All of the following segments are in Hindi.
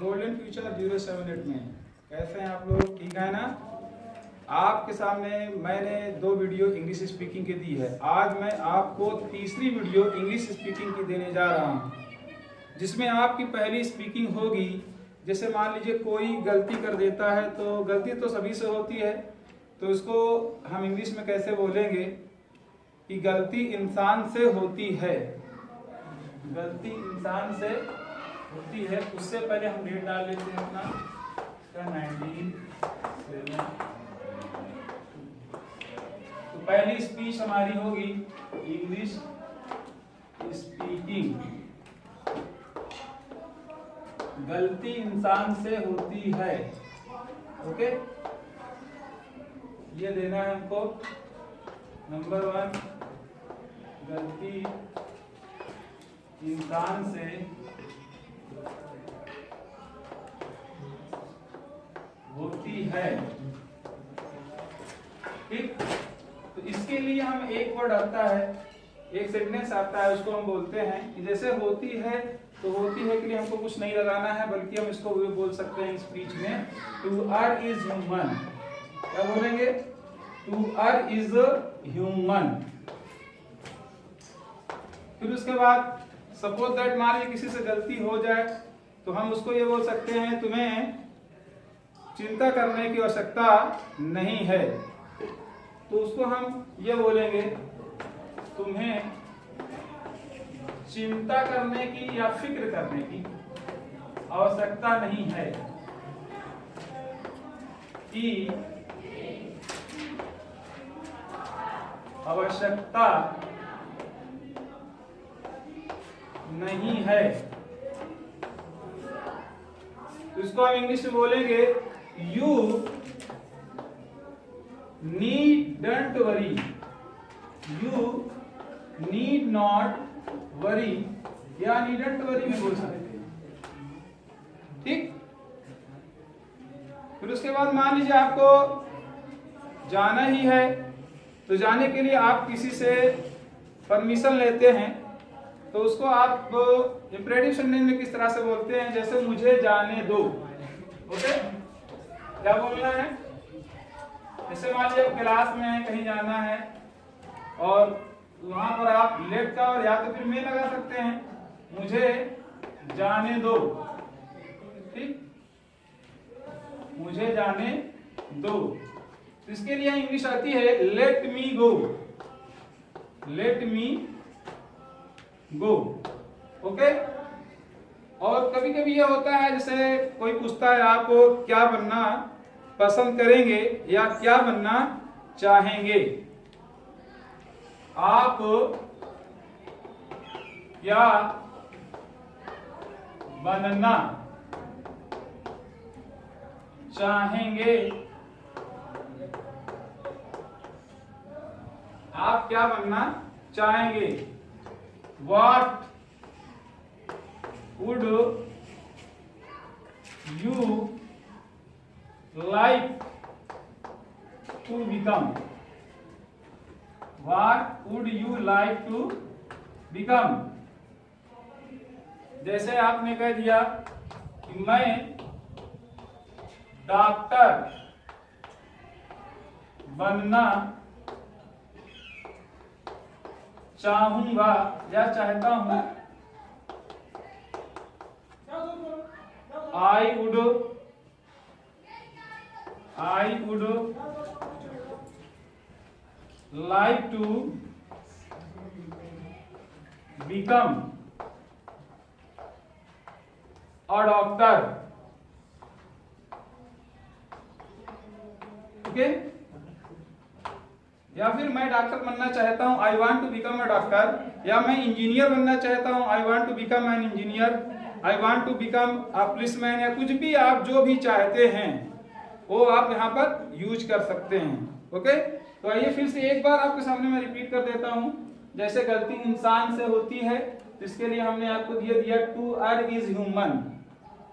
गोल्डन फ्यूचर 078 में कैसे हैं आप लोग? ठीक है ना? आपके सामने मैंने 2 वीडियो इंग्लिश स्पीकिंग की दी है। आज मैं आपको तीसरी वीडियो इंग्लिश स्पीकिंग की देने जा रहा हूं, जिसमें आपकी पहली स्पीकिंग होगी। जैसे मान लीजिए कोई गलती कर देता है, तो गलती तो सभी से होती है, तो इसको हम इंग्लिश में कैसे बोलेंगे कि गलती इंसान से होती है। गलती इंसान से होती है। उससे पहले हम डेट डाल लेते हैं अपना 1972। तो पहली स्पीच हमारी होगी इंग्लिश स्पीकिंग। गलती इंसान से होती है। ओके, ये देना है हमको। नंबर 1, गलती इंसान से होती है। ठीक, तो इसके लिए हम एक वर्ड आता है, एक सेंटेंस आता है, उसको हम बोलते हैं कि जैसे होती है, तो होती है के लिए हमको कुछ नहीं लगाना है, बल्कि हम इसको बोल सकते हैं स्पीच में टू आर इज ह्यूमन। क्या बोलेंगे? To err is human. फिर उसके बाद सपोज दैट मान लीजिए किसी से गलती हो जाए, तो हम उसको ये बोल सकते हैं तुम्हें चिंता करने की आवश्यकता नहीं है। तो उसको हम ये बोलेंगे तुम्हें चिंता करने की या फिक्र करने की आवश्यकता नहीं है। कि आवश्यकता नहीं है। तो इसको हम इंग्लिश में बोलेंगे you needn't worry. You need not worry या नीडंट वरी भी बोल सकते हैं। ठीक, फिर उसके बाद मान लीजिए आपको जाना ही है, तो जाने के लिए आप किसी से परमिशन लेते हैं, तो उसको आप इंपरेटिव सेंटेंस में किस तरह से बोलते हैं? जैसे मुझे जाने दो। ओके, क्या बोलना है? जैसे मान लीजिए क्लास में कहीं जाना है और वहां पर आप लेट का और या तो फिर मैं लगा सकते हैं, मुझे जाने दो। ठीक, मुझे जाने दो। तो इसके लिए इंग्लिश आती है लेट मी गो। लेट मी गो। ओके, और कभी कभी ये होता है, जैसे कोई पूछता है आप क्या बनना पसंद करेंगे या क्या बनना चाहेंगे? आप क्या बनना चाहेंगे? आप क्या बनना चाहेंगे? What would you like to become? What would you like to become? जैसे आपने कह दिया कि मैं डॉक्टर बनना चाहूंगा या चाहता हूं। I would like to become a doctor. Okay, या फिर मैं डॉक्टर बनना चाहता हूं, I want to become a doctor. या मैं इंजीनियर बनना चाहता हूं, I want to become an engineer. I want to become a policeman. या कुछ भी आप जो भी चाहते हैं वो आप यहाँ पर यूज कर सकते हैं। ओके, तो आइए फिर से एक बार आपके सामने मैं रिपीट कर देता हूं। जैसे गलती इंसान से होती है, तो इसके लिए हमने आपको दिया टू आर इज ह्यूमन।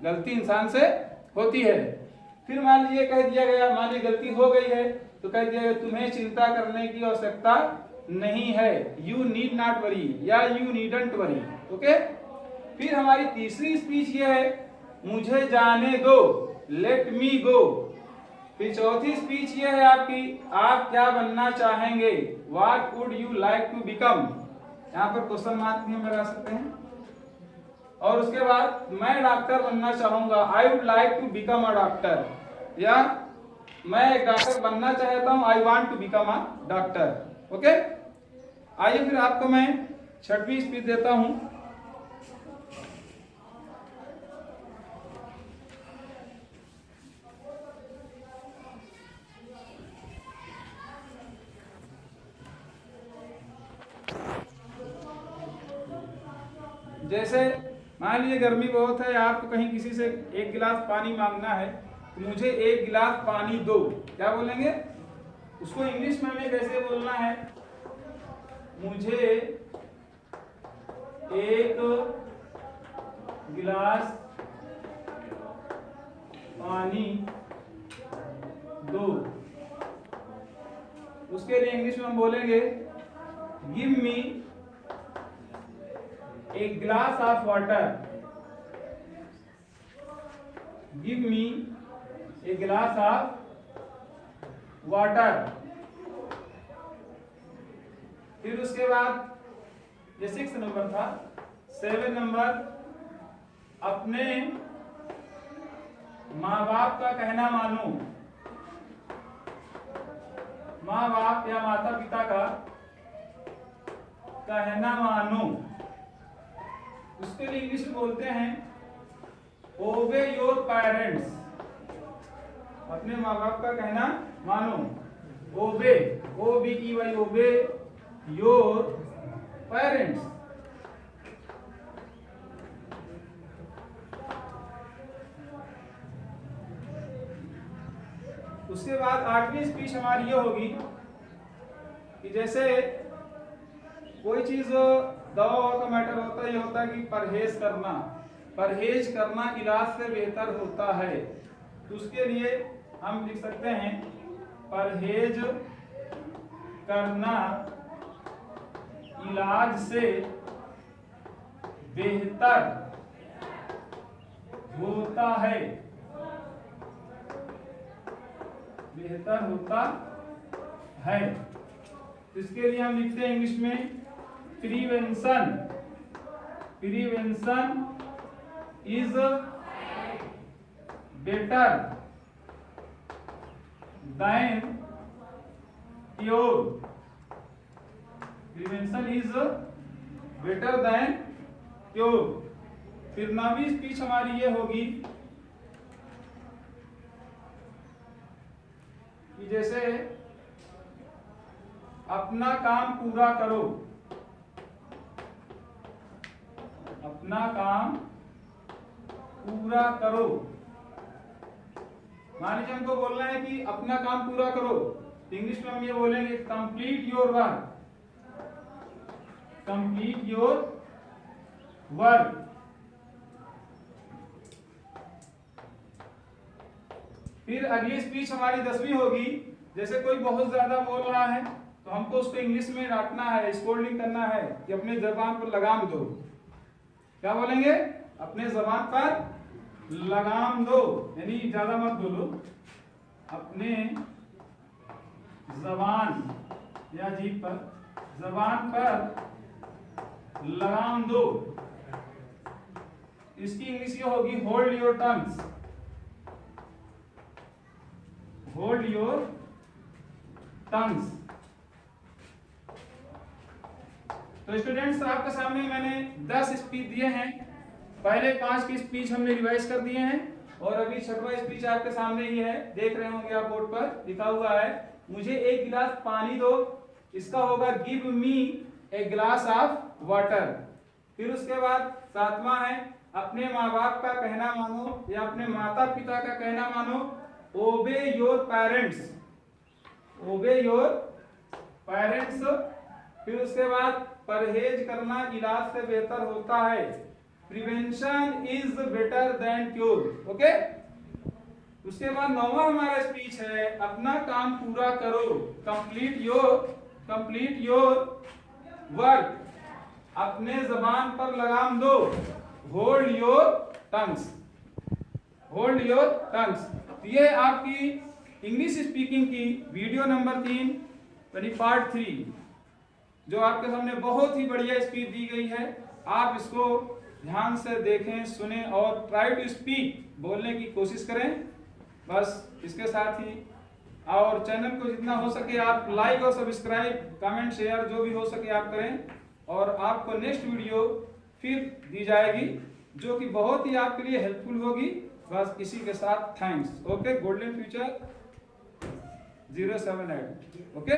गलती इंसान से होती है। फिर मान लीजिए कह दिया गया, मान लीजिए गलती हो गई है, तो कह दिया गया तुम्हें चिंता करने की आवश्यकता नहीं है। यू नीड नॉट वरी या यू नीडंट वरी। ओके, फिर हमारी तीसरी स्पीच ये है मुझे जाने दो, लेट मी गो। फिर चौथी स्पीच ये है आपकी, आप क्या बनना चाहेंगे, what would you like to become. यहाँ पर क्वेश्चन मार्क भी हम लगा सकते हैं। और उसके बाद मैं डॉक्टर बनना चाहूंगा, I would like to become a doctor, या मैं एक डॉक्टर बनना चाहता हूं, I want to become a doctor. Okay, आइए फिर आपको मैं छठवीं स्पीच देता हूं। जैसे मान लीजिए गर्मी बहुत है, आपको कहीं किसी से एक गिलास पानी मांगना है, तो मुझे एक गिलास पानी दो, क्या बोलेंगे उसको इंग्लिश में हमें कैसे बोलना है, मुझे एक गिलास पानी दो। उसके लिए इंग्लिश में हम बोलेंगे give me a glass of water, give me a glass of water। फिर उसके बाद ये 6 नंबर था। 7 नंबर, अपने माँ बाप का कहना मानो, माँ बाप या माता पिता का कहना मानो। उसके लिए इंग्लिश में बोलते हैं ओबे योर पेरेंट्स, अपने माँ बाप का कहना मानो, ओबे, OBEY, ओबे योर पेरेंट्स। उसके बाद 8वीं स्पीच हमारी ये होगी कि जैसे कोई चीज दवा का मैटर होता है, ये होता है कि परहेज करना, परहेज करना इलाज से बेहतर होता है। तो उसके लिए हम लिख सकते हैं परहेज करना इलाज से बेहतर होता है, बेहतर होता है। इसके लिए हम लिखते हैं इंग्लिश में prevention, prevention is better than cure, prevention is better than cure. फिर 9वीं स्पीच हमारी ये होगी कि जैसे अपना काम पूरा करो, अपना काम पूरा करो। मान लीजिए हमको बोलना है कि अपना काम पूरा करो, इंग्लिश में हम ये बोलेंगे complete your work, complete your work. फिर अगली स्पीच हमारी 10वीं होगी, जैसे कोई बहुत ज्यादा बोल रहा है तो हमको उसको इंग्लिश में डांटना है, स्कोल्डिंग करना है कि अपने जबान पर लगाम दो। क्या बोलेंगे, अपने जबान पर लगाम दो, यानी ज्यादा मत बोलो, अपने जबान या जीभ पर, जबान पर लगाम दो। इसकी इंग्लिश ये होगी hold your tongues, hold your tongues. तो स्टूडेंट्स आपके सामने मैंने 10 स्पीच दिए हैं, पहले 5 की स्पीच हमने रिवाइज कर दिए हैं और अभी 6वां स्पीच आपके सामने ही है, देख रहे होंगे आप बोर्ड पर लिखा हुआ है मुझे एक गिलास पानी दो, इसका होगा give me a glass of water. फिर उसके बाद 7वां है अपने माँ बाप का कहना मानो या अपने माता पिता का कहना मानो, ओबे योर पेरेंट्स, ओबे योर पेरेंट्स। फिर उसके बाद परहेज करना इलाज से बेहतर होता है, prevention is better than cure. Okay, उसके बाद 9वां हमारा स्पीच है अपना काम पूरा करो, कंप्लीट योर वर्क, अपने जबान पर लगाम दो, hold your tongues. Hold your tongues. ये आपकी इंग्लिश स्पीकिंग की वीडियो नंबर 3 यानी पार्ट 3 जो आपके सामने बहुत ही बढ़िया स्पीच दी गई है। आप इसको ध्यान से देखें, सुने और ट्राई टू स्पीक, बोलने की कोशिश करें। बस इसके साथ ही और चैनल को जितना हो सके आप लाइक और सब्सक्राइब, कमेंट, शेयर जो भी हो सके आप करें। और आपको नेक्स्ट वीडियो फिर दी जाएगी जो कि बहुत ही आपके लिए हेल्पफुल होगी। बस इसी के साथ thanks. Okay, golden future 078। Okay.